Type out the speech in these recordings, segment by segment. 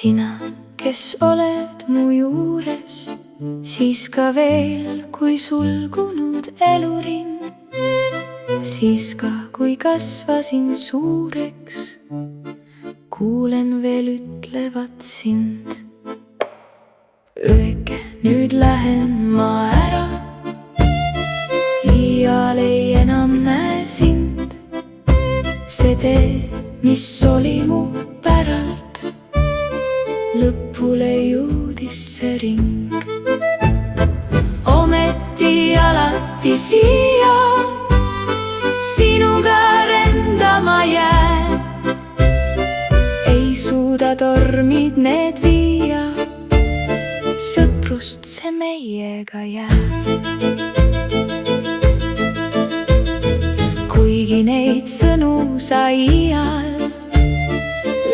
sina, kes oled mu juures, siis ka veel, kui sulgunud eluring. Siis ka, kui kasvasin suureks, kuulen veel ütlevat sind. Ööke, nüüd lähen ma ära, iial ei enam näe sind. See tee, mis oli mu päralt, lõpule jõudis see ring. Ometi alati siia sinuga rändama jään. Ei suuda tormid need viia, sõprust see meiega jääb. Kuigi neid sõnu sa iial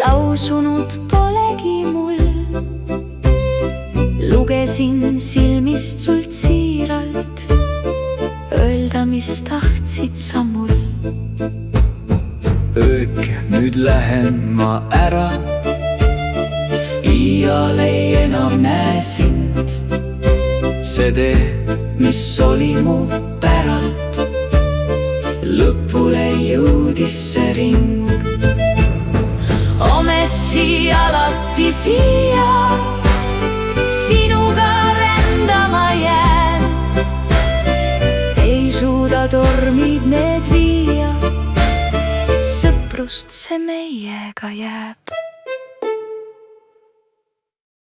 lausunud polegi mul, lugesin silmist sult siiralt, öelda, mis tahtsid sa mul. Ööke, nüüd lähen ma ära, iial ei enam näe sind. See tee, mis oli mu päralt, lõpule jõudis see ring. Ometi alati siia sinuga rändama jään. Ei suuda tormid need viia, sõprust see meiega jääb.